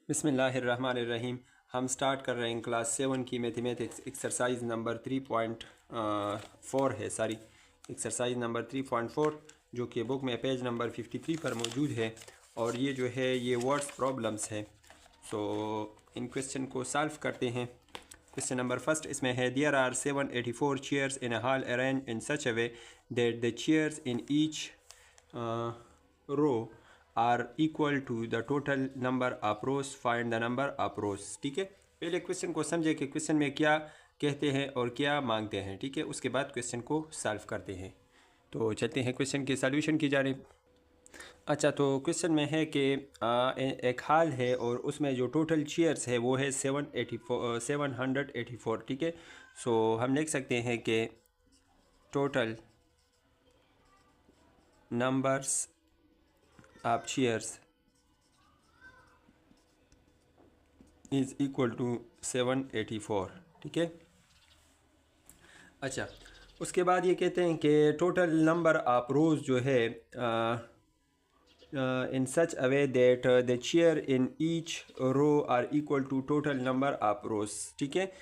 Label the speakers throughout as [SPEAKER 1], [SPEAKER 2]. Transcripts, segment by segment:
[SPEAKER 1] बिस्मिल्लाहिर्रहमानिर्रहीम। हम स्टार्ट कर रहे हैं क्लास 7 की मैथमेटिक्स एक्सरसाइज नंबर 3.4 है सारी एक्सरसाइज नंबर 3.4 जो कि बुक में पेज नंबर 53 पर मौजूद है। और ये जो है ये वर्ड्स प्रॉब्लम्स है। सो इन क्वेश्चन को सॉल्व करते हैं। क्वेश्चन नंबर फर्स्ट इसमें है there are 784 chairs in a hall arrange in such a way that the chairs in each row are equal to the total number of rows, find the number of rows. ठीक है, पहले question को समझे कि question में क्या कहते हैं और क्या मांगते हैं। ठीक है, उसके बाद क्वेश्चन को सॉल्व करते हैं। तो चलते हैं क्वेश्चन के सॉल्यूशन की जानिब। अच्छा, तो क्वेश्चन में है कि एक हॉल है और उसमें जो टोटल चेयर्स है वो है 784। ठीक है, सो हम लिख सकते हैं कि total numbers of chairs is equal to 784। ठीक है, अच्छा, उसके बाद ये कहते हैं कि टोटल नंबर ऑफ रोज़ जो है in such a way that the chair in each row are equal to total number of rows. ठीक है,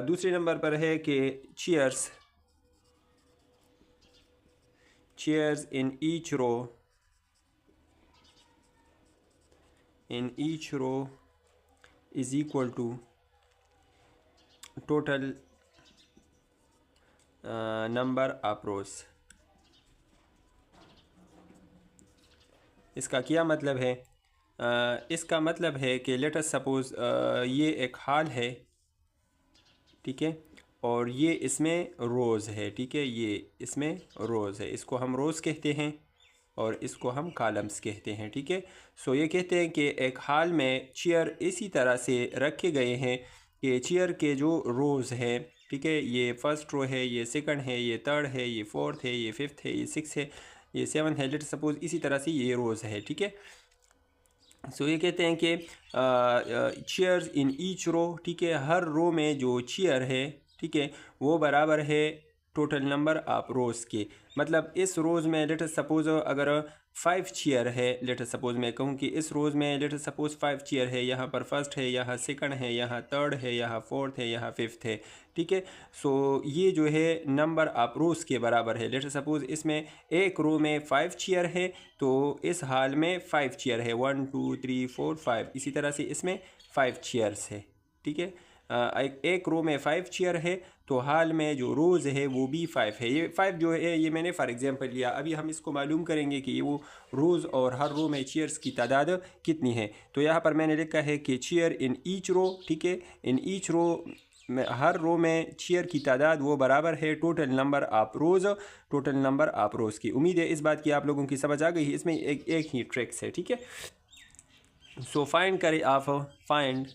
[SPEAKER 1] दूसरे नंबर पर है कि chairs in each row is equal to total number of rows. इसका क्या मतलब है? इसका मतलब है कि लेट अस सपोज़ ये एक हॉल है, ठीक है, और ये इसमें रोज़ है। ठीक है, ये इसमें रोज़ है, इसको हम रोज़ कहते हैं और इसको हम कॉलम्स कहते हैं। ठीक है, सो ये कहते हैं कि एक हॉल में चेयर इसी तरह से रखे गए हैं कि चेयर के जो रोज़ है, ठीक है, ये फर्स्ट रो है, ये सेकंड है, ये थर्ड है, ये फोर्थ है, ये फिफ्थ है, ये सिक्स है, ये सेवन है, लेट सपोज़ इसी तरह से ये रोज़ है। ठीक है, सो ये कहते हैं कि चेयर्स इन ईच रो, ठीक है, हर रो में जो चेयर है, ठीक है, वो बराबर है टोटल नंबर ऑफ रोज़ के। मतलब इस रोज़ में लेट सपोज़ अगर 5 चेयर है, लेट सपोज़ मैं कहूँ कि इस रोज़ में लेट सपोज़ 5 चेयर है, यहाँ पर फर्स्ट है, यहाँ सेकंड है, यहाँ थर्ड है, यहाँ फोर्थ है, यहाँ फिफ्थ है। ठीक है, सो ये जो है नंबर ऑफ रोज़ के बराबर है। लेट सपोज़ इसमें एक रो में 5 चेयर है, तो इस हाल में 5 चेयर है, 1 2 3 4 5, इसी तरह से इसमें 5 चेयर्स है। ठीक है, एक रो में 5 चेयर है, तो हाल में जो रोज़ है वो भी 5 है। ये 5 जो है ये मैंने फॉर एग्जांपल लिया। अभी हम इसको मालूम करेंगे कि ये वो रोज़ और हर रो में चेयर्स की तादाद कितनी है। तो यहाँ पर मैंने लिखा है कि चेयर इन ईच रो, ठीक है, इन ईच रो में हर रो में चेयर की तादाद वो बराबर है total number of rows, total number of rows की। उम्मीद है इस बात की आप लोगों की समझ आ गई है। इसमें एक ही ट्रिक्स है। ठीक है, सो फाइंड करें आप, फाइंड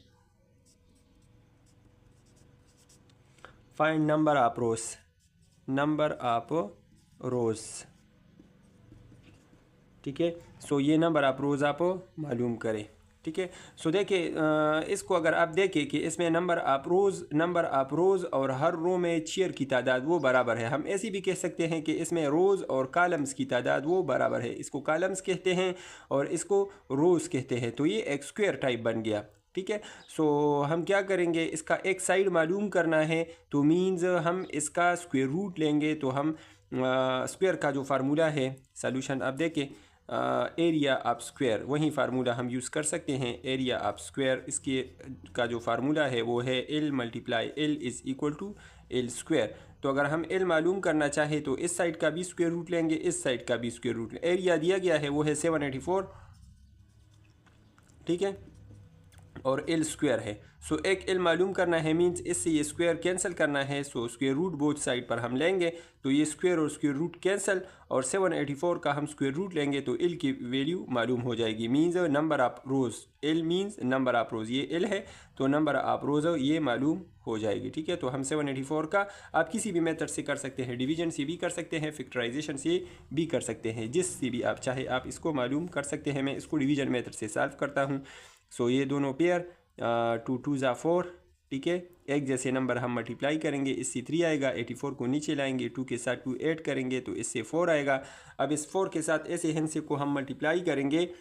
[SPEAKER 1] नंबर ऑफ रोज़। ठीक है, सो ये नंबर ऑफ रोज़ आप मालूम करें। ठीक है, सो देखिए इसको अगर आप देखें कि इसमें नंबर ऑफ रोज़ और हर रो में चेयर की तादाद वो बराबर है। हम ऐसे भी कह सकते हैं कि इसमें रोज़ और कॉलम्स की तादाद वो बराबर है। इसको कॉलम्स कहते हैं और इसको रोज़ कहते हैं। तो ये एक स्क्वायर टाइप बन गया। ठीक है, सो हम क्या करेंगे, इसका एक साइड मालूम करना है, तो मीन्स हम इसका स्क्वायर रूट लेंगे। तो हम स्क्वायर का जो फार्मूला है, सॉल्यूशन आप देखें, एरिया ऑफ स्क्वायर, वही फार्मूला हम यूज़ कर सकते हैं। एरिया ऑफ स्क्वायर इसके का जो फार्मूला है वो है L multiply L is equal to L square. तो अगर हम एल मालूम करना चाहें तो इस साइड का भी स्क्वायर रूट लेंगे, इस साइड का भी स्क्वायर रूट। एरिया दिया गया है वो है 784। ठीक है, और एल स्क्वायर है। सो एक एल मालूम करना है, मींस इससे ये स्क्वायर कैंसिल करना है। So square root both side पर हम लेंगे, तो ये स्क्वायर और स्क्वायर रूट कैंसिल, और 784 का हम स्क्वायर रूट लेंगे तो एल की वैल्यू मालूम हो जाएगी। Means number of rows, L means number of rows, ये एल है तो नंबर ऑफ रोज़ ये मालूम हो जाएगी। ठीक है, तो हम 784 का आप किसी भी मेथड से कर सकते हैं, डिवीजन से भी कर सकते हैं, फैक्टराइजेशन से भी कर सकते हैं, जिससे भी आप चाहे आप इसको मालूम कर सकते हैं। मैं इसको डिवीजन मेथड से सॉल्व करता हूँ। सो ये दोनों पेयर 2 2 ज़ा 4, ठीक है, एक जैसे नंबर हम मल्टीप्लाई करेंगे, इससे 3 आएगा, 84 को नीचे लाएंगे, 2 के साथ 2 ऐड करेंगे तो इससे 4 आएगा। अब इस 4 के साथ ऐसे हिंसे को हम मल्टीप्लाई करेंगे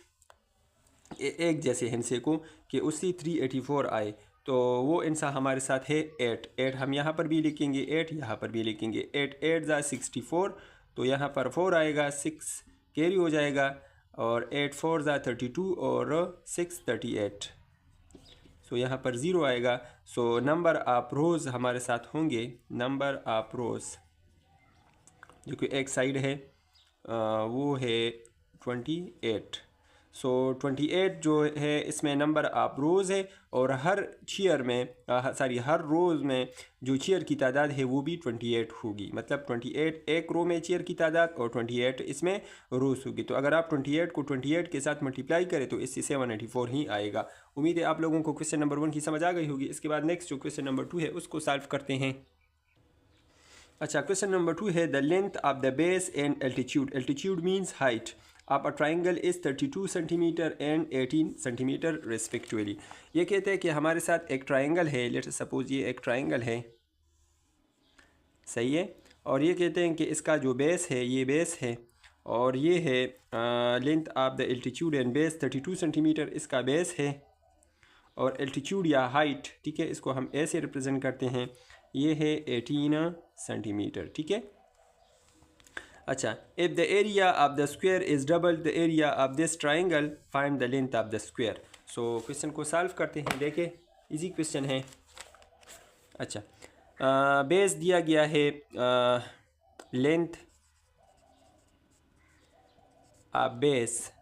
[SPEAKER 1] एक जैसे हिंसे को कि उससे 384 आए, तो वो इंसा हमारे साथ है 8 हम यहाँ पर भी लिखेंगे 8, यहाँ पर भी लिखेंगे 8 8 ज़ा 64, तो यहाँ पर 4 आएगा, 6 कैरी हो जाएगा, और 8 4 ज़ा 32 और 6 38, सो यहाँ पर ज़ीरो आएगा। सो नंबर ऑफ रोज़ हमारे साथ होंगे, नंबर ऑफ रोज़ जो कि एक साइड है वो है 28। सो 28 जो है इसमें नंबर ऑफ रोज़ है, और हर चेयर में हर रोज़ में जो चेयर की तादाद है वो भी 28 होगी। मतलब 28 एक रो में चेयर की तादाद और 28 इसमें रोज़ होगी। तो अगर आप 28 को 28 के साथ मल्टीप्लाई करें तो इससे 784 ही आएगा। उम्मीद है आप लोगों को क्वेश्चन नंबर 1 की समझ आ गई होगी। इसके बाद नेक्स्ट जो क्वेश्चन नंबर 2 है उसको सॉल्व करते हैं। अच्छा, क्वेश्चन नंबर 2 है the length of the base and altitude. Altitude means height of a triangle is 32 centimetre and 18 centimetre respectively. ये कहते हैं कि हमारे साथ एक ट्राइंगल है, लेट्स सपोज ये एक ट्राइंगल है, सही है, और ये कहते हैं कि इसका जो बेस है ये बेस है, और ये है length of the altitude and base 32 centimetre इसका बेस है, और एल्टीट्यूड या हाइट, ठीक है, इसको हम ऐसे रिप्रेजेंट करते हैं, ये है 18 सेंटीमीटर, ठीक है। अच्छा, if the area of the square is double the area of this triangle find the length of the square. So question को सॉल्व करते हैं। देखें, इजी क्वेश्चन है। अच्छा, बेस दिया गया है, लेंथ ऑफ बेस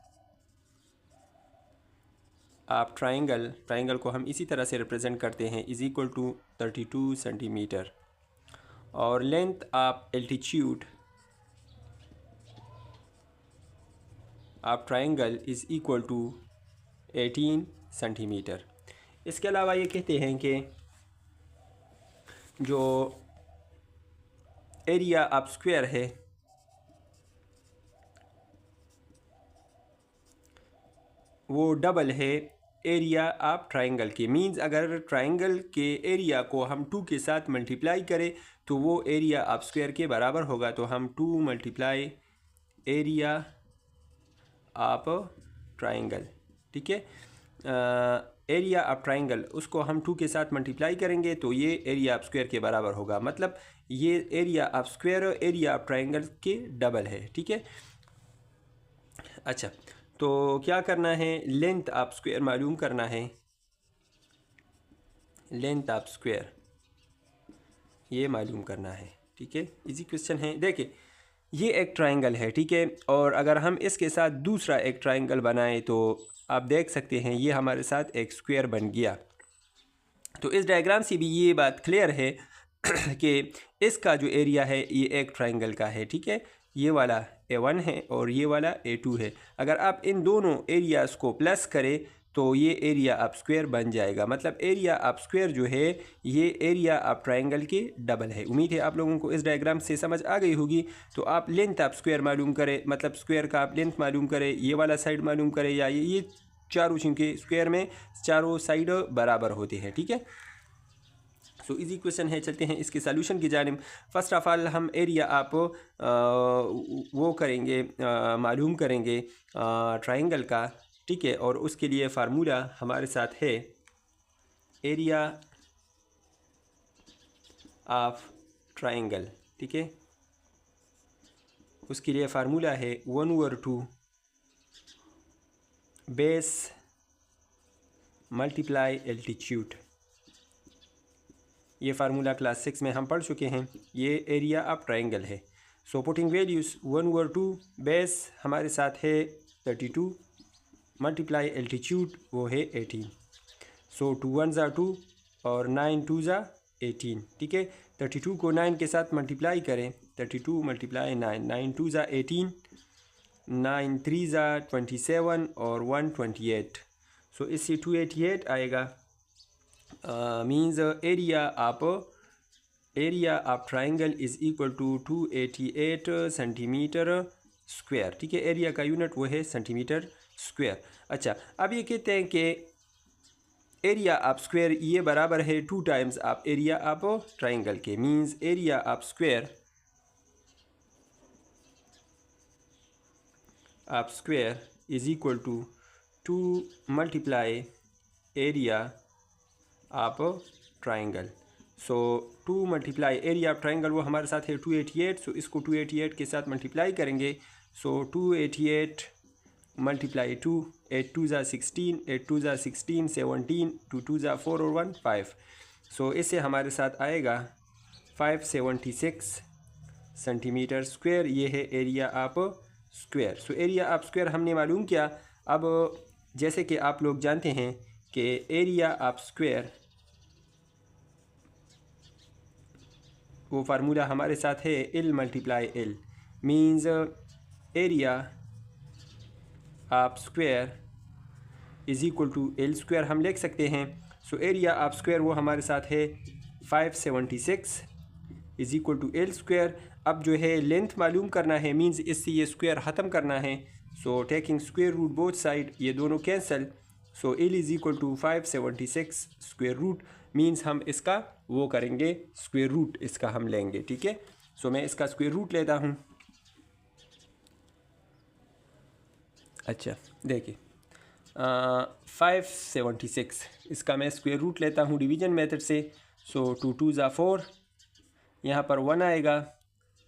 [SPEAKER 1] आप ट्राइंगल को हम इसी तरह से रिप्रेजेंट करते हैं, इज़ इक्वल टू 32 सेंटीमीटर, और length of altitude of triangle is equal to 18 centimetre. इसके अलावा ये कहते हैं कि जो एरिया ऑफ स्क्वायर है वो डबल है एरिया ऑफ ट्राइंगल के। मींस अगर ट्राइंगल के एरिया को हम 2 के साथ मल्टीप्लाई करें तो वो एरिया ऑफ स्क्वायर के बराबर होगा। तो हम 2 मल्टीप्लाई एरिया ऑफ ट्राइंगल, ठीक है, एरिया ऑफ ट्राइंगल उसको हम 2 के साथ मल्टीप्लाई करेंगे तो ये एरिया ऑफ स्क्वायर के बराबर होगा। मतलब ये area of square area of triangle के डबल है, ठीक है। अच्छा, तो क्या करना है, लेंथ ऑफ स्क्वायर मालूम करना है, लेंथ ऑफ स्क्वायर ये मालूम करना है, ठीक है। इजी क्वेश्चन है। देखिए, ये एक ट्राइंगल है, ठीक है, और अगर हम इसके साथ दूसरा एक ट्राइंगल बनाएं तो आप देख सकते हैं ये हमारे साथ एक स्क्वायर बन गया। तो इस डायग्राम से भी ये बात क्लियर है कि इसका जो एरिया है ये एक ट्राइंगल का है, ठीक है। ये वाला A1 है और ये वाला A2 है। अगर आप इन दोनों एरियाज़ को प्लस करें तो ये एरिया ऑफ स्क्वायर बन जाएगा। मतलब एरिया ऑफ स्क्वायर जो है ये एरिया ऑफ ट्राइंगल के डबल है। उम्मीद है आप लोगों को इस डायग्राम से समझ आ गई होगी। तो आप लेंथ ऑफ स्क्वायर मालूम करें, मतलब स्क्वायर का आप लेंथ मालूम करें, ये वाला साइड मालूम करें, या ये चारों, चूँकि स्क्वायर में चारों साइड बराबर होते हैं, ठीक है। सो इजी क्वेश्चन है। चलते हैं इसके सॉल्यूशन की जानिब। फर्स्ट ऑफ ऑल हम एरिया आप वो करेंगे, मालूम करेंगे ट्राइंगल का, ठीक है, और उसके लिए फार्मूला हमारे साथ है एरिया ऑफ ट्राइंगल, ठीक है। उसके लिए फार्मूला है 1/2 बेस मल्टीप्लाई एल्टीट्यूड। ये फार्मूला क्लास 6 में हम पढ़ चुके हैं। ये एरिया ऑफ ट्राइंगल है। सो पुटिंग वैल्यूज़ 1/2 बेस हमारे साथ है 32 मल्टीप्लाई एल्टीट्यूड वो है 18। सो 2 1 ज़ा 2 और 9 2 ज़ा 18, ठीक है। 32 को 9 के साथ मल्टीप्लाई करें, 32 मल्टीप्लाई 9, 9 2 ज़ा 18, 9 3 ज़ा 27 और 1 28। सो इससे 288 आएगा। Means area of triangle is equal to 288 centimetre square, ठीक है। एरिया का यूनिट वो है सेंटीमीटर स्क्वायर। अच्छा, अब ये कहते हैं कि एरिया ऑफ स्क्वायर ये बराबर है 2 times of area of triangle के। Means area of square is equal to two multiply area of triangle. So two multiply area of triangle वो हमारे साथ है 288। सो इसको 288 के साथ मल्टीप्लाई करेंगे। सो 288 मल्टीप्लाई 2, 8 2 ज़ा 16, 8 2 ज़ा 16, 17, 2 2 ज़ा 4 और 1 5। सो इससे हमारे साथ आएगा 576 सेंटीमीटर स्क्वायर। ये है area of square. So area of square हमने मालूम किया। अब जैसे कि आप लोग जानते हैं कि एरिया ऑफ स्क्वायर वो फार्मूला हमारे साथ है L multiply L, means area of square is equal to L square हम लिख सकते हैं। सो एरिया ऑफ स्क्वायर वो हमारे साथ है 576 is equal to L square. अब जो है लेंथ मालूम करना है, मीन्स इससे ये स्क्वायर ख़त्म करना है। So taking square root both side, ये दोनों cancel. So L is equal to 576 square root, means हम इसका वो करेंगे स्क्वायर रूट इसका हम लेंगे। ठीक है, सो मैं इसका स्क्वायर रूट लेता हूँ। अच्छा देखिए 576 इसका मैं स्क्वायर रूट लेता हूँ डिवीजन मेथड से। सो 2 2 ज़ा 4, यहाँ पर 1 आएगा,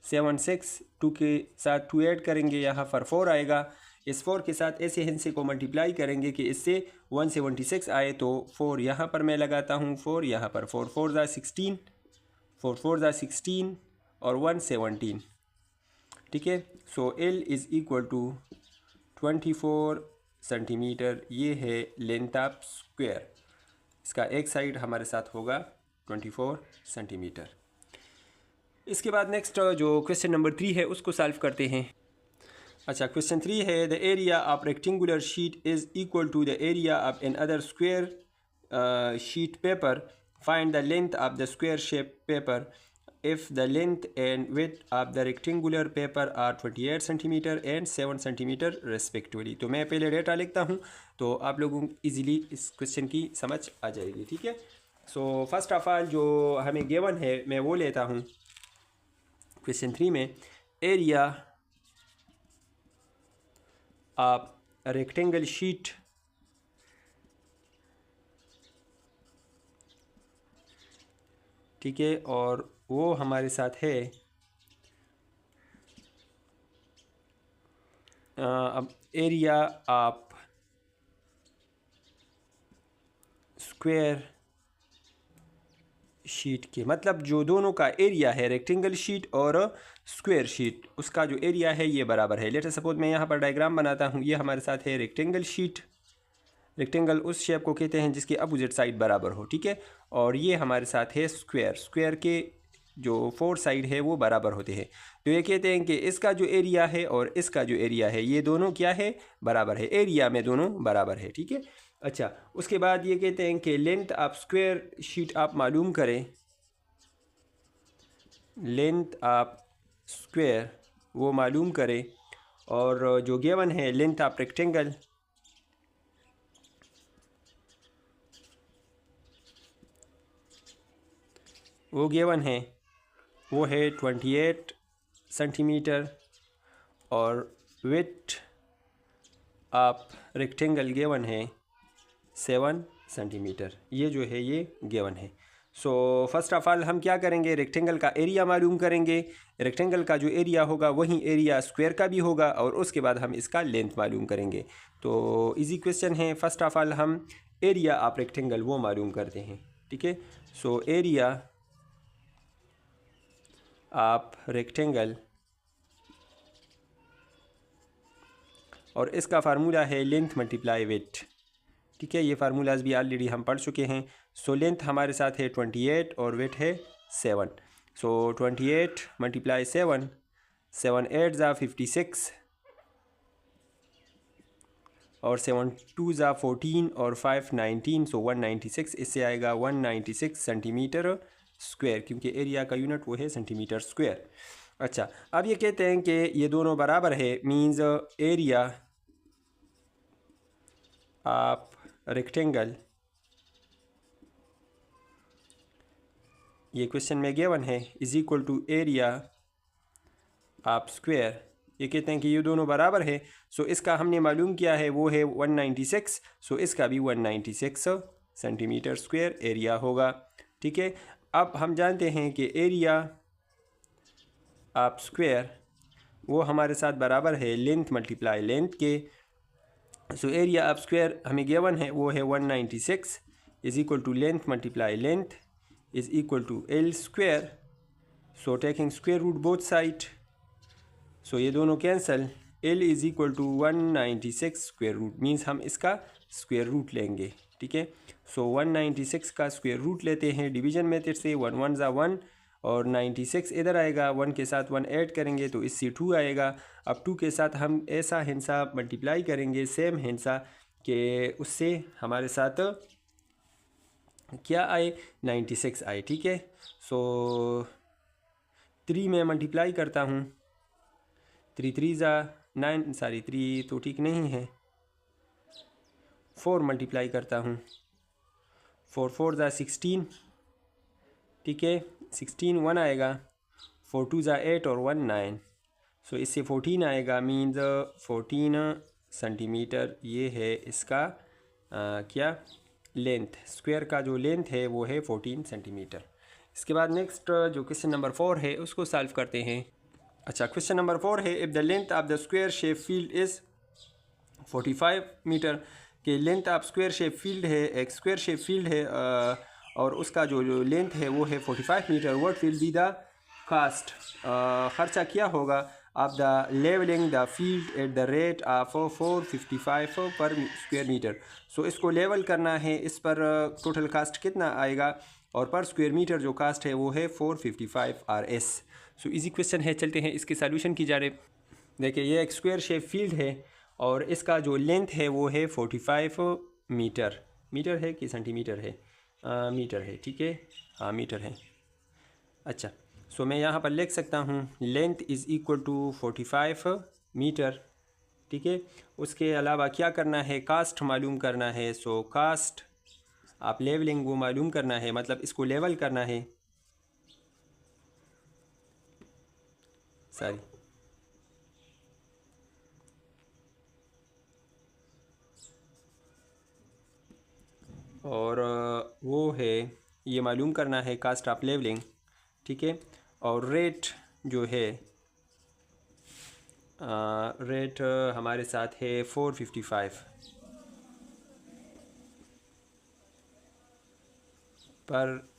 [SPEAKER 1] 7 6, 2 के साथ 2 ऐड करेंगे, यहाँ पर 4 आएगा। इस 4 के साथ ऐसे हिंसे को मल्टीप्लाई करेंगे कि इससे 176 आए। तो 4 यहाँ पर मैं लगाता हूँ, 4 यहाँ पर, 4 4 ज़ा 16, 4 4 ज़ा 16 और 1 17। ठीक है, so L is equal to 24 centimetre. ये है लेंथ ऑफ स्क्वायर। इसका एक साइड हमारे साथ होगा 24 सेंटीमीटर। इसके बाद नेक्स्ट जो क्वेश्चन नंबर 3 है उसको सॉल्व करते हैं। अच्छा, क्वेश्चन 3 है the area of rectangular sheet is equal to the area of another square sheet paper. Find the length of the square shape paper if the length and width of the rectangular paper are 28 cm and 7 cm respectively। तो मैं पहले data लिखता हूँ तो आप लोगों को easily इस क्वेश्चन की समझ आ जाएगी। ठीक है, सो फर्स्ट ऑफ ऑल जो हमें गिवन है मैं वो लेता हूँ। क्वेश्चन 3 में एरिया ऑफ रेक्टेंगल शीट ठीक है, और वो हमारे साथ है अब एरिया ऑफ स्क्वायर शीट के, मतलब जो दोनों का एरिया है रेक्टेंगल शीट और स्क्वायर शीट, उसका जो एरिया है ये बराबर है। लेट सपोज मैं यहाँ पर डायग्राम बनाता हूँ। ये हमारे साथ है रेक्टेंगल शीट। रेक्टेंगल उस शेप को कहते हैं जिसकी अपोजिट साइड बराबर हो। ठीक है, और ये हमारे साथ है स्क्वायर। स्क्वायर के जो 4 साइड है वो बराबर होते हैं। तो ये कहते हैं कि इसका जो एरिया है और इसका जो एरिया है ये दोनों क्या है, बराबर है। एरिया में दोनों बराबर है। ठीक है, अच्छा उसके बाद ये कहते हैं कि लेंथ ऑफ स्क्वायर शीट आप मालूम करें। लेंथ ऑफ स्क्वायर वो मालूम करें, और जो गिवन है लेंथ ऑफ रेक्टेंगल वो गिवन है, वो है 28 सेंटीमीटर, और विड्थ ऑफ रेक्टेंगल गिवन है 7 सेंटीमीटर। ये जो है ये गिवन है। सो फर्स्ट ऑफ ऑल हम क्या करेंगे, रेक्टेंगल का एरिया मालूम करेंगे। रेक्टेंगल का जो एरिया होगा वही एरिया स्क्वायर का भी होगा, और उसके बाद हम इसका लेंथ मालूम करेंगे। तो इजी क्वेश्चन है। फर्स्ट ऑफ ऑल हम एरिया ऑफ रेक्टेंगल वो मालूम करते हैं। ठीक है, सो एरिया ऑफ रेक्टेंगल, और इसका फार्मूला है लेंथ मल्टीप्लाई विड्थ। ठीक है, ये फार्मूलाज भी ऑलरेडी हम पढ़ चुके हैं। सो लेंथ हमारे साथ है 28 और वेट है 7। सो 28 मल्टीप्लाई 7, 7 8 ज़ा 56 और 7 2 ज़ा 14 और 5 19। सो 196, इससे आएगा 196 सेंटीमीटर स्क्वायर, क्योंकि एरिया का यूनिट वो है सेंटीमीटर स्क्वायर। अच्छा, अब ये कहते हैं कि ये दोनों बराबर है, मीन्स एरिया ऑफ रेक्टेंगल, ये क्वेश्चन में गिवन है, is equal to area of square ये कहते हैं कि ये दोनों बराबर है। सो इसका हमने मालूम किया है वो है 196। सो इसका भी 196 सेंटीमीटर स्क्वायर एरिया होगा। ठीक है, अब हम जानते हैं कि एरिया ऑफ स्क्वायर वो हमारे साथ बराबर है लेंथ मल्टीप्लाई लेंथ के। सो एरिया ऑफ स्क्वायर हमें गिवन है वो है 196 is equal to length multiply length is equal to L square. So taking square root both side, so ये दोनों cancel, L is equal to 196 square root means हम इसका square root लेंगे। ठीक है, सो 196 का स्क्वायर रूट लेते हैं डिवीजन मेथड से, 1 1 ज़ा 1 और 96 इधर आएगा, 1 के साथ 1 ऐड करेंगे तो इससे 2 आएगा। अब 2 के साथ हम ऐसा हिंसा मल्टीप्लाई करेंगे सेम हिंसा कि उससे हमारे साथ क्या आए 96 आए। ठीक है, सो 3 में मल्टीप्लाई करता हूँ, 3 3 ज़ा 9, सॉरी 3 तो ठीक नहीं है, 4 मल्टीप्लाई करता हूँ, 4 4 ज़ा 16। ठीक है, 16 1 आएगा, 4 2 ज़ा 8 और 1 9, सो इससे 14 आएगा मीन्स 14 सेंटीमीटर ये है इसका क्या लेंथ, स्क्वायर का जो लेंथ है वो है 14 सेंटीमीटर। इसके बाद नेक्स्ट जो क्वेश्चन नंबर 4 है उसको सॉल्व करते हैं। अच्छा, क्वेश्चन नंबर 4 है if the length of the square shape field is 45 metre, के length of square shape field है, एक स्क्वायर शेप फील्ड है और उसका जो लेंथ है वो है 45 metre, what will be the cost, खर्चा क्या होगा of the levelling the field at the rate of 455 per square metre. सो इसको लेवल करना है, इस पर टोटल कास्ट कितना आएगा और पर स्क्वायर मीटर जो कास्ट है वो है 455 RS। सो इजी क्वेश्चन है, चलते हैं इसके सॉल्यूशन की जानिब। देखिए ये एक स्क्वायर शेप फील्ड है और इसका जो लेंथ है वो है 45 मीटर, मीटर है कि सेंटीमीटर है, मीटर है। ठीक है, हाँ मीटर है। अच्छा, सो मैं यहाँ पर लिख सकता हूँ length is equal to 45 metre. ठीक है, उसके अलावा क्या करना है, कास्ट मालूम करना है। सो कास्ट आप लेवलिंग वो मालूम करना है, मतलब इसको लेवल करना है, सॉरी और वो है ये मालूम करना है कास्ट ऑफ लेवलिंग। ठीक है, और रेट जो है रेट हमारे साथ है 455 पर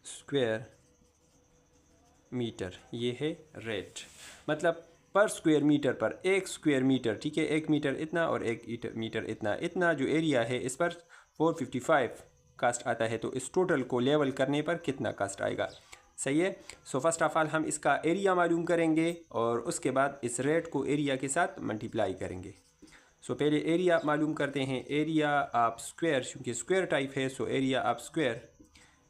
[SPEAKER 1] स्क्वायर मीटर, ये है रेट, मतलब पर स्क्वायर मीटर पर एक स्क्वायर मीटर। ठीक है, 1 मीटर इतना और 1 मीटर इतना, इतना जो एरिया है इस पर 455 कास्ट आता है, तो इस टोटल को लेवल करने पर कितना कास्ट आएगा। सही है, सो फर्स्ट ऑफ ऑल हम इसका एरिया मालूम करेंगे और उसके बाद इस रेट को एरिया के साथ मल्टीप्लाई करेंगे। सो पहले एरिया मालूम करते हैं, एरिया ऑफ स्क्वायर, क्योंकि स्क्वायर टाइप है, so area of square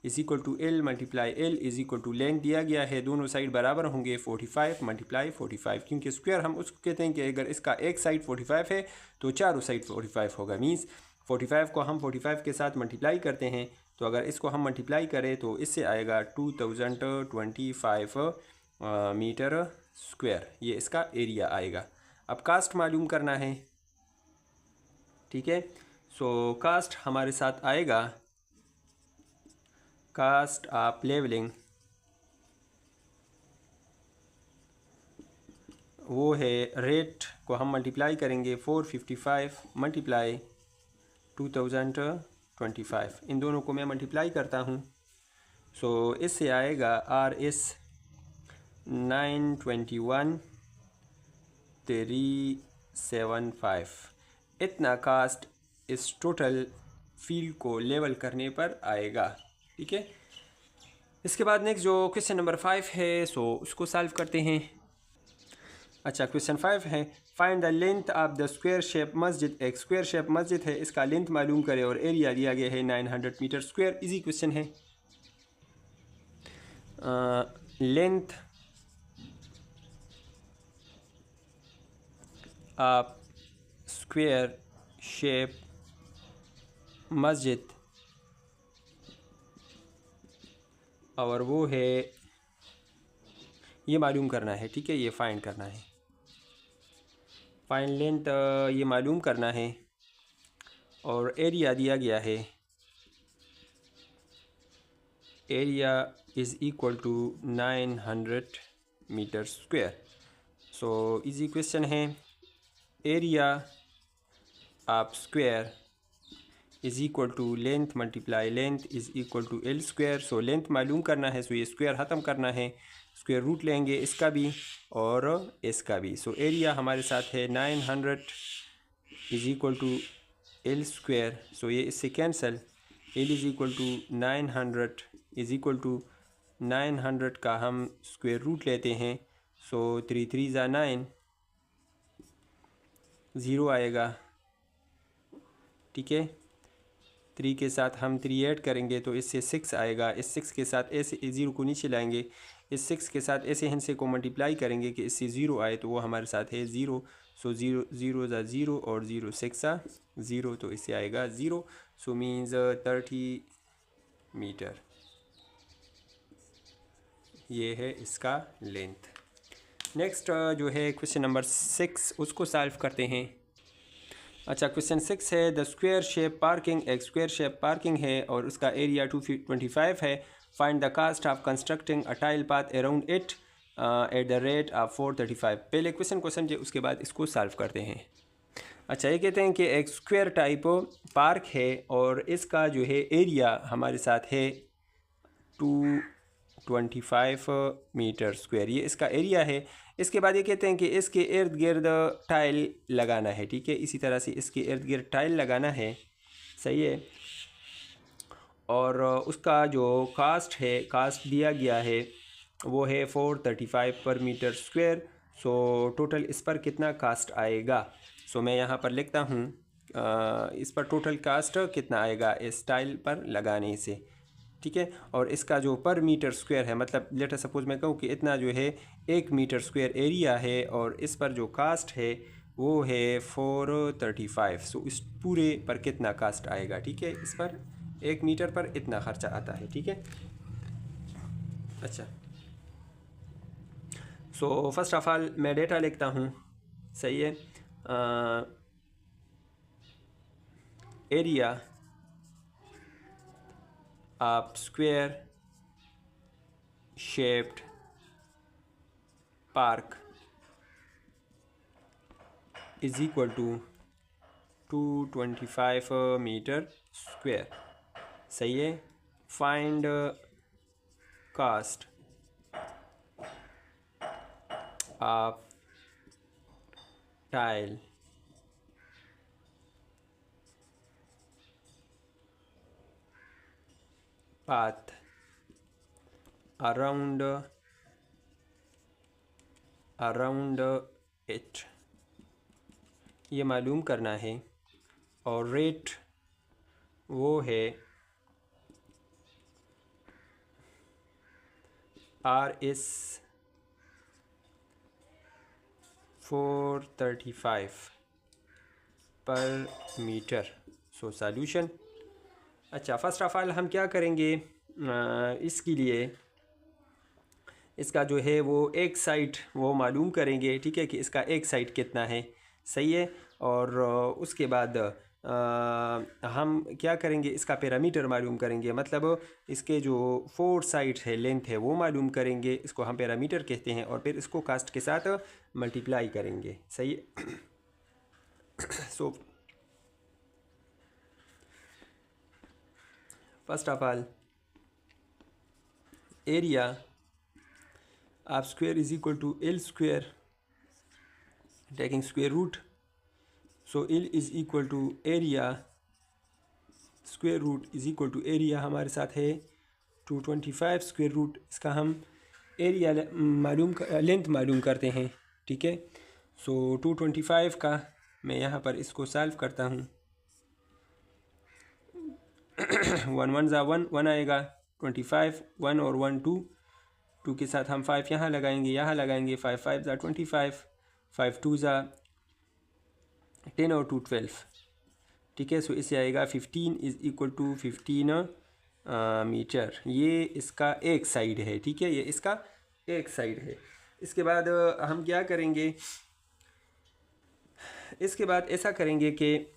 [SPEAKER 1] is equal to L multiply L is equal to length दिया गया है, दोनों साइड बराबर होंगे 45 मल्टीप्लाई 45, क्योंकि स्क्वायर हम उसको कहते हैं कि अगर इसका एक साइड 45 है तो चारों साइड 45 होगा। मीन्स 45 को हम 45 के साथ मल्टीप्लाई करते हैं, तो अगर इसको हम मल्टीप्लाई करें तो इससे आएगा 2025 मीटर स्क्वायर, ये इसका एरिया आएगा। अब कास्ट मालूम करना है। ठीक है, सो कास्ट हमारे साथ आएगा कास्ट ऑफ लेवलिंग वो है रेट को हम मल्टीप्लाई करेंगे 455 मल्टीप्लाई 2025, इन दोनों को मैं मल्टीप्लाई करता हूँ। सो इससे आएगा RS 921,375, इतना कास्ट इस टोटल फील्ड को लेवल करने पर आएगा। ठीक है, इसके बाद नेक्स्ट जो क्वेश्चन नंबर 5 है सो उसको सॉल्व करते हैं। अच्छा, क्वेश्चन 5 है find the length of the square shape मस्जिद, एक स्क्वायर शेप मस्जिद है, इसका लेंथ मालूम करें और एरिया दिया गया है 900 मीटर स्क्वायर। इजी क्वेश्चन है। लेंथ ऑफ स्क्वायर शेप मस्जिद और वो है ये मालूम करना है। ठीक है, ये फाइंड करना है। फाइन लेंथ ये मालूम करना है और एरिया दिया गया है। Area is equal to 900 metre square. So easy question है। Area of square is equal to length multiply length is equal to L square. So length मालूम करना है, सो ये स्क्वायर ख़त्म करना है, स्क्वायर रूट लेंगे इसका भी और इसका भी। सो एरिया हमारे साथ है 900 is equal to L square. So ये इससे cancel, L is equal to 900 is equal to 900 का हम स्क्वायर रूट लेते हैं। सो 3 3 ज़ा 9, ज़ीरो आएगा, ठीक है। 3 के साथ हम 3 ऐड करेंगे तो इससे 6 आएगा। इस 6 के साथ ऐसे ज़ीरो को नीचे लाएंगे, इस 6 के साथ ऐसे हिंसे को मल्टीप्लाई करेंगे कि इससे ज़ीरो आए, तो वो हमारे साथ है ज़ीरो। सो ज़ीरो ज़ीरो ज़ा ज़ीरो और ज़ीरो 6 ज़ा ज़ीरो, तो इससे आएगा ज़ीरो। सो मीन्स 30 मीटर ये है इसका लेंथ। नेक्स्ट जो है क्वेश्चन नंबर 6, उसको सॉल्व करते हैं। अच्छा, क्वेश्चन 6 है द स्क्वायर शेप पार्किंग। एक स्क्वायर शेप पार्किंग है और उसका एरिया 225 है। Find the cost of constructing a tile path around it at the rate of 435। पहले क्वेश्चन को समझे, उसके बाद इसको सॉल्व करते हैं। अच्छा, ये कहते हैं कि एक स्क्वायर टाइप पार्क है और इसका जो है एरिया हमारे साथ है 225 मीटर स्क्वायर, ये इसका एरिया है। इसके बाद ये कहते हैं कि इसके इर्द गिर्द टाइल लगाना है, ठीक है। इसी तरह से इसके इर्द गिर्द टाइल लगाना है, सही है। और उसका जो कास्ट है, कास्ट दिया गया है वो है 435 पर मीटर स्क्वायर। सो टोटल इस पर कितना कास्ट आएगा। सो मैं यहाँ पर लिखता हूँ इस पर टोटल कास्ट कितना आएगा इस टाइल पर लगाने से, ठीक है। और इसका जो पर मीटर स्क्वायर है, मतलब लेटर सपोज मैं कहूँ कि इतना जो है 1 मीटर स्क्वायर एरिया है और इस पर जो कास्ट है वो है 435। सो इस पूरे पर कितना कास्ट आएगा, ठीक है। इस पर 1 मीटर पर इतना ख़र्चा आता है, ठीक है। अच्छा, सो फर्स्ट ऑफ ऑल मैं डेटा लिखता हूँ, सही है। Area of square shaped park is equal to 225 metre square, सही है। Find cost of tile path around it, ये मालूम करना है। और रेट वो है RS 435 पर मीटर। So solution. अच्छा, फर्स्ट ऑफ ऑल हम क्या करेंगे, इसके लिए इसका जो है वो एक साइड वो मालूम करेंगे, ठीक है, कि इसका एक साइड कितना है, सही है। और उसके बाद हम क्या करेंगे, इसका पैरामीटर मालूम करेंगे, मतलब इसके जो 4 साइड है लेंथ है वो मालूम करेंगे, इसको हम पैरामीटर कहते हैं। और फिर इसको कास्ट के साथ मल्टीप्लाई करेंगे, सही है। So first of all area of square is equal to L square taking square root. So L is equal to area square root is equal to area हमारे साथ है 225 स्क्वायर रूट, इसका हम एरिया मालूम length मालूम करते हैं, ठीक है। सो 225 का मैं यहाँ पर इसको सॉल्व करता हूँ। 1 1 ज़ा 1 1 आएगा, 25 1 और 1 2, 2 के साथ हम 5 यहाँ लगाएंगे, यहाँ लगाएंगे, 5 5 ज़ा 25, 5 2 ज़ा 10 और 2 12, ठीक है। सो इससे आएगा 15 इज़ इक्वल टू 15 मीटर। ये इसका एक साइड है, ठीक है, ये इसका एक साइड है। इसके बाद हम क्या करेंगे, इसके बाद ऐसा करेंगे कि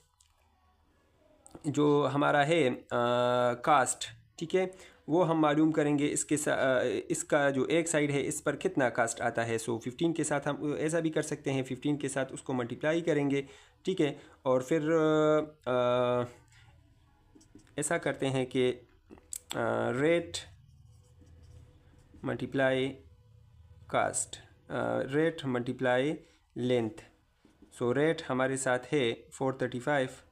[SPEAKER 1] जो हमारा है कास्ट, ठीक है, वो हम मालूम करेंगे इसका जो एक साइड है इस पर कितना कास्ट आता है। सो 15 के साथ हम ऐसा भी कर सकते हैं, 15 के साथ उसको मल्टीप्लाई करेंगे, ठीक है। और फिर ऐसा करते हैं कि rate multiply cost, rate multiply length. So rate हमारे साथ है 435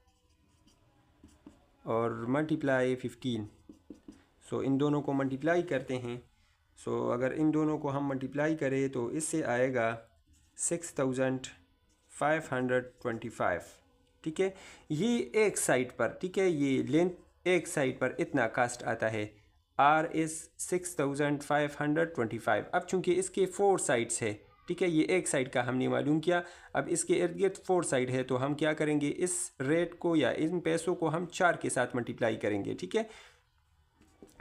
[SPEAKER 1] और मल्टीप्लाई 15। सो इन दोनों को मल्टीप्लाई करते हैं। सो अगर इन दोनों को हम मल्टीप्लाई करें तो इससे आएगा 6525, ठीक है। ये एक साइड पर, ठीक है, ये लेंथ एक साइड पर इतना कास्ट आता है। R is 6525। अब चूँकि इसके 4 साइड्स है, ठीक है, ये एक साइड का हमने मालूम किया। अब इसके इर्द गिर्द 4 साइड है तो हम क्या करेंगे, इस रेट को या इन पैसों को हम 4 के साथ मल्टीप्लाई करेंगे, ठीक है।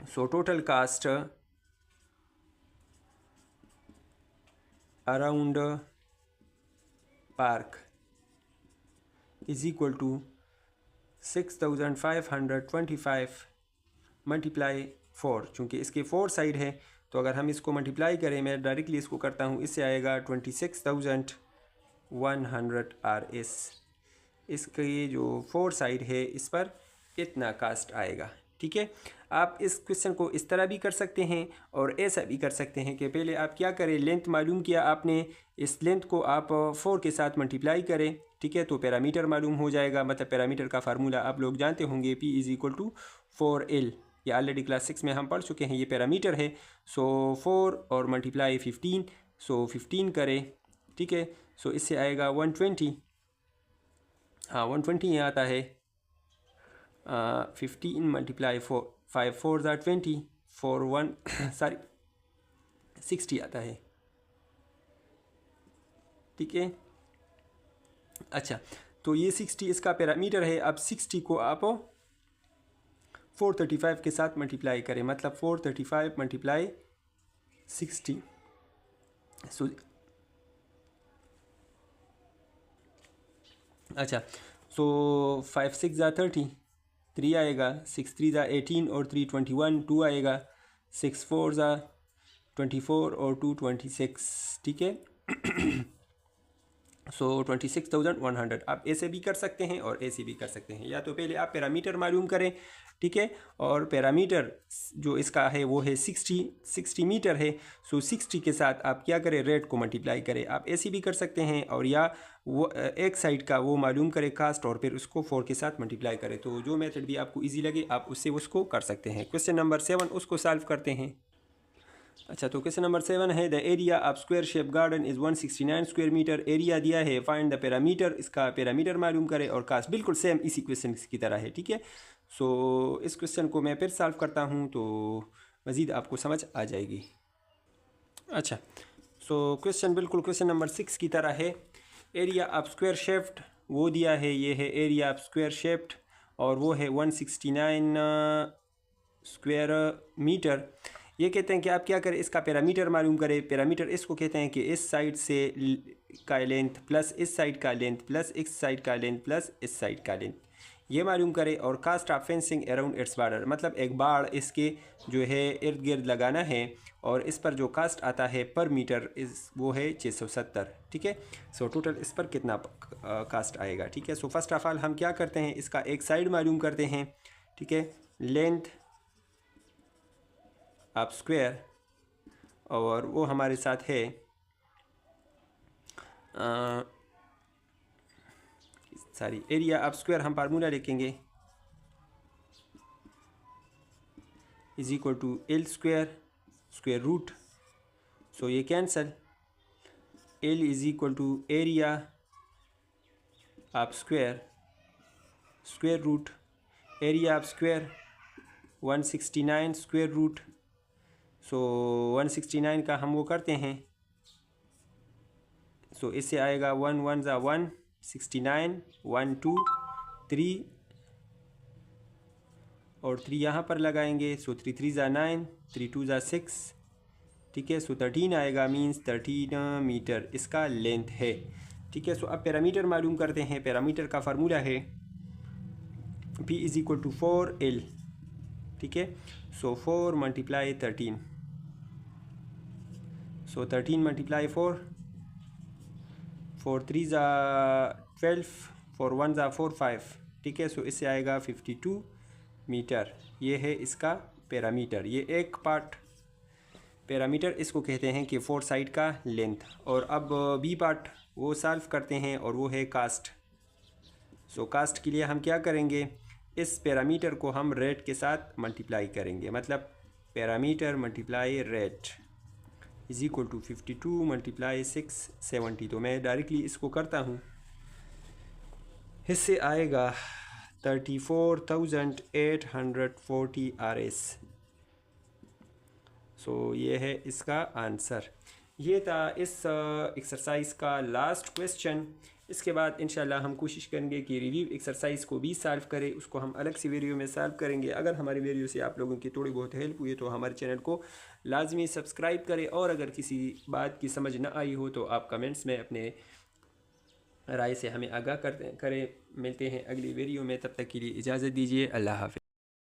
[SPEAKER 1] So total cost around park is equal to 6525 multiply 4। चूँकि इसके 4 साइड है तो अगर हम इसको मल्टीप्लाई करें, मैं डायरेक्टली इसको करता हूँ, इससे आएगा 26,100 RS। इसके जो 4 साइड है इस पर इतना कास्ट आएगा, ठीक है। आप इस क्वेश्चन को इस तरह भी कर सकते हैं और ऐसा भी कर सकते हैं कि पहले आप क्या करें, लेंथ मालूम किया आपने, इस लेंथ को आप 4 के साथ मल्टीप्लाई करें, ठीक है, तो पैरामीटर मालूम हो जाएगा। मतलब पैरामीटर का फार्मूला आप लोग जानते होंगे, P is equal to 4L। ये ऑलरेडी क्लास 6 में हम पढ़ चुके हैं, ये पैरामीटर है। सो 4 और मल्टीप्लाई 15, सो 15 करें, ठीक है। सो इससे आएगा 120, हाँ 120 आता है। 15 मल्टीप्लाई 4, 5 4 ज़ा 20, 4 1 सॉरी 60 आता है, ठीक है। अच्छा, तो ये 60 इसका पैरामीटर है। अब 60 को आप 435 के साथ मल्टीप्लाई करें, मतलब 435 मल्टीप्लाई 60। सो अच्छा, सो 5 6 ज़ा 30, 3 आएगा, 6 3 ज़ा 18 और 3 21, 2 आएगा, 6 4 ज़ा 24 और 2 26, ठीक है। सो 26,100। आप ऐसे भी कर सकते हैं और ऐसे भी कर सकते हैं, या तो पहले आप पैरामीटर मालूम करें, ठीक है, और पैरामीटर जो इसका है वो है 60 मीटर है। सो 60 के साथ आप क्या करें, रेट को मल्टीप्लाई करें। आप ऐसे भी कर सकते हैं, और या वो एक साइड का वो मालूम करें कास्ट और फिर उसको 4 के साथ मल्टीप्लाई करें। तो जो मेथड भी आपको ईजी लगे आप उससे उसको कर सकते हैं। क्वेश्चन नंबर 7 उसको सॉल्व करते हैं। अच्छा, तो क्वेश्चन नंबर 7 है, the area of square shape garden is 169 square metre. Area दिया है, फाइंड द पैरामीटर, इसका पैरामीटर मालूम करें और कास्ट। बिल्कुल सेम इसी क्वेश्चन की तरह है, ठीक है। सो इस क्वेश्चन को मैं फिर सॉल्व करता हूँ तो मज़ीद आपको समझ आ जाएगी। अच्छा, सो क्वेश्चन बिल्कुल क्वेश्चन नंबर 6 की तरह है। एरिया ऑफ स्क्वायर शेप्ड वो दिया है, ये है एरिया ऑफ स्क्वायर शेप्ड और वो है 169 स्क्वायर मीटर। ये कहते हैं कि आप क्या करें, इसका पैरामीटर मालूम करें। पैरामीटर इसको कहते हैं कि इस साइड से का लेंथ प्लस इस साइड का लेंथ प्लस इस साइड का लेंथ प्लस इस साइड का लेंथ, ये मालूम करें। और cost of fencing around its border, मतलब एक बाड़ इसके जो है इर्द गिर्द लगाना है और इस पर जो कास्ट आता है पर मीटर इस वो है 670, ठीक है। सो टोटल इस पर कितना कास्ट आएगा, ठीक है। सो फर्स्ट ऑफ ऑल हम क्या करते हैं, इसका एक साइड मालूम करते हैं, ठीक है, लेंथ ऑफ स्क्वायर, और वो हमारे साथ है सारी एरिया ऑफ स्क्वायर हम फार्मूला लिखेंगे is equal to L square square root. So ये cancel, L is equal to area of square square root, area of square 169 square root. So 169 का हम वो करते हैं, सो इससे आएगा 1 1 ज़ा 1, 69, 1 2 3 और 3 यहाँ पर लगाएंगे। सो 3 3 ज़ा 9, 3 2 ज़ा 6, ठीक है। सो 13 आएगा, मीन्स 13 मीटर इसका लेंथ है। ठीक है। सो अब पैरामीटर मालूम करते हैं। पैरामीटर का फार्मूला है P is equal to 4L, ठीक है। सो 4 मल्टीप्लाई 13, सो 13 मल्टीप्लाई 4, 4 3 ज़ा 12, 4 1 ज़ा 4 5, ठीक है। सो इससे आएगा 52 मीटर। ये है इसका पैरामीटर। ये एक पार्ट पैरामीटर इसको कहते हैं कि 4 साइड का लेंथ। और अब बी पार्ट वो सॉल्व करते हैं और वो है कास्ट। सो कास्ट के लिए हम क्या करेंगे, इस पैरामीटर को हम रेट के साथ मल्टीप्लाई करेंगे, मतलब parameter multiply rate is equal to 52 multiply 670। तो मैं डायरेक्टली इसको करता हूँ, इससे आएगा 34,840 RS। सो ये है इसका आंसर। ये था इस एक्सरसाइज का लास्ट क्वेश्चन। इसके बाद इंशाल्लाह हम कोशिश करेंगे कि रिव्यू एक्सरसाइज को भी सॉल्व करें, उसको हम अलग से वीडियो में सॉल्व करेंगे। अगर हमारी वीडियो से आप लोगों की थोड़ी बहुत हेल्प हुई तो हमारे चैनल को लाजमी सब्सक्राइब करें, और अगर किसी बात की समझ ना आई हो तो आप कमेंट्स में अपने राय से हमें आगाह करें। मिलते हैं अगली वीडियो में, तब तक के लिए इजाज़त दीजिए। अल्लाह हाफ़िज़।